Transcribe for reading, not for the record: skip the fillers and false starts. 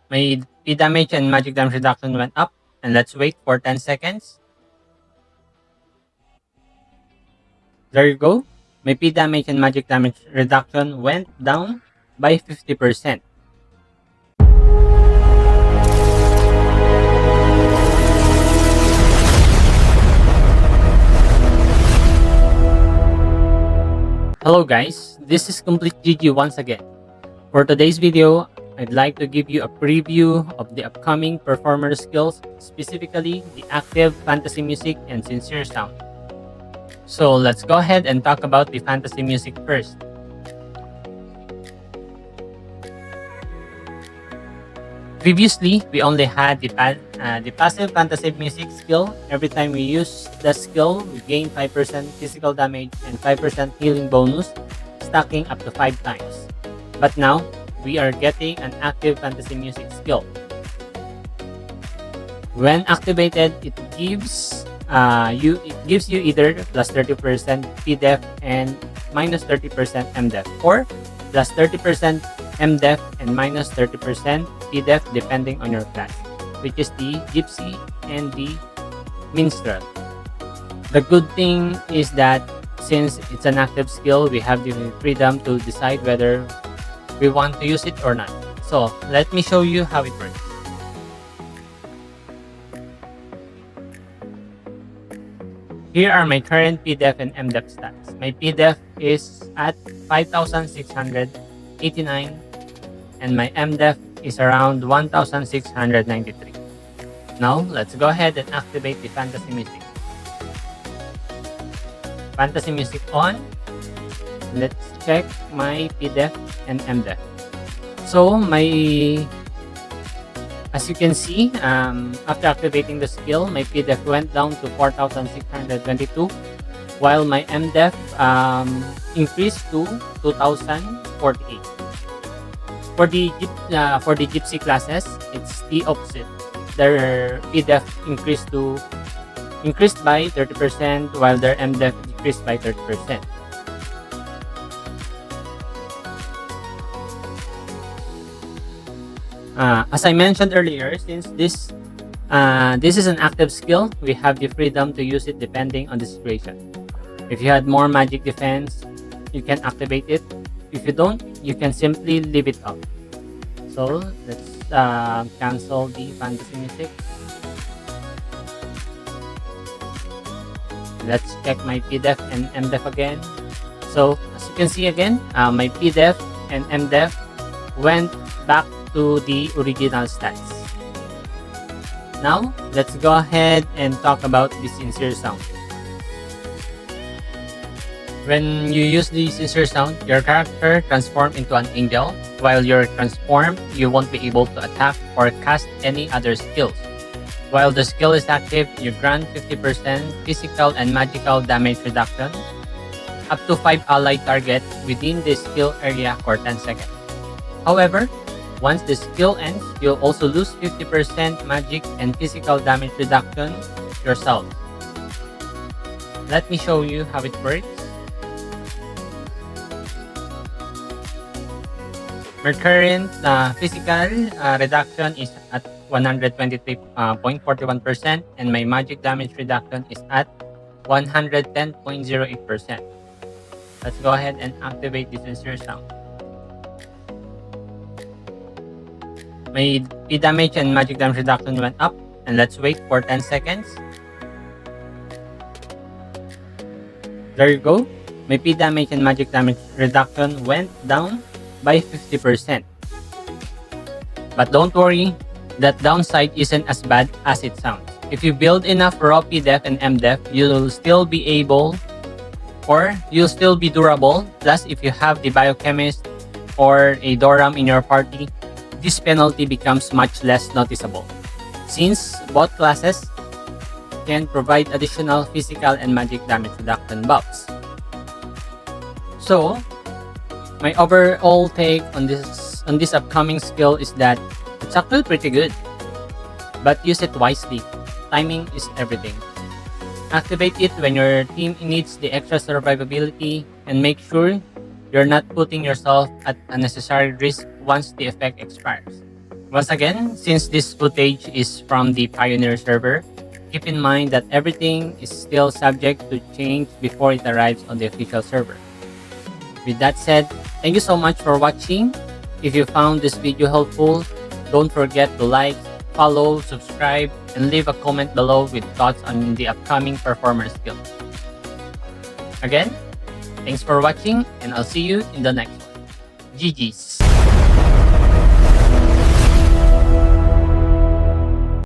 My P damage and magic damage reduction went up, and let's wait for 10 seconds. There you go. My P damage and magic damage reduction went down by 50%. Hello guys, this is Complete GG once again. For today's video, I'd like to give you a preview of the upcoming performer skills, specifically the active fantasy music and sincere sound. So let's go ahead and talk about the fantasy music first. Previously, we only had the passive fantasy music skill. Every time we use the skill, we gain 5% physical damage and 5% healing bonus, stacking up to 5 times. But now, we are getting an active fantasy music skill. When activated, it gives you either plus 30% PDEF and minus 30% MDEF, or plus 30% MDEF and minus 30% PDEF depending on your class, which is the Gypsy and the Minstrel. The good thing is that since it's an active skill, we have the freedom to decide whether we want to use it or not. So let me show you how it works. Here are my current PDEF and MDEF stats. My PDEF is at 5,689 and my MDEF is around 1,693. Now, let's go ahead and activate the fantasy music. Fantasy music on. Let's check my PDEF and MDEF. So, as you can see, after activating the skill, my PDEF went down to 4,622, while my MDEF increased to 2,048. For the Gypsy classes, it's the opposite. Their PDEF increased by 30%, while their MDEF decreased by 30%. As I mentioned earlier, since this is an active skill, we have the freedom to use it depending on the situation. If you had more magic defense, you can activate it. If you don't, you can simply leave it off. So let's cancel the fantasy music. Let's check my PDEF and MDEF again. So as you can see again, my PDEF and MDEF went back to the original stats. Now, let's go ahead and talk about the sincere sound. When you use the sincere sound, your character transforms into an angel. While you're transformed, you won't be able to attack or cast any other skills. While the skill is active, you grant 50% physical and magical damage reduction, up to 5 allied targets within the skill area for 10 seconds. However, once the skill ends, you'll also lose 50% magic and physical damage reduction yourself. Let me show you how it works. My current physical reduction is at 123.41% and my magic damage reduction is at 110.08%. Let's go ahead and activate the sincere sound. My P damage and magic damage reduction went up, and let's wait for 10 seconds. There you go. My P damage and magic damage reduction went down by 50%. But don't worry, that downside isn't as bad as it sounds. If you build enough raw PDEF and MDEF, you'll still be durable. Plus, if you have the biochemist or a Doram in your party, this penalty becomes much less noticeable, since both classes can provide additional physical and magic damage reduction buffs. So, my overall take on this upcoming skill is that it's actually pretty good, but use it wisely. Timing is everything. Activate it when your team needs the extra survivability, and make sure you're not putting yourself at unnecessary risk once the effect expires. Once again, since this footage is from the Pioneer server, keep in mind that everything is still subject to change before it arrives on the official server. With that said, thank you so much for watching. If you found this video helpful, don't forget to like, follow, subscribe, and leave a comment below with thoughts on the upcoming performer skills. Again, thanks for watching, and I'll see you in the next one. GG's.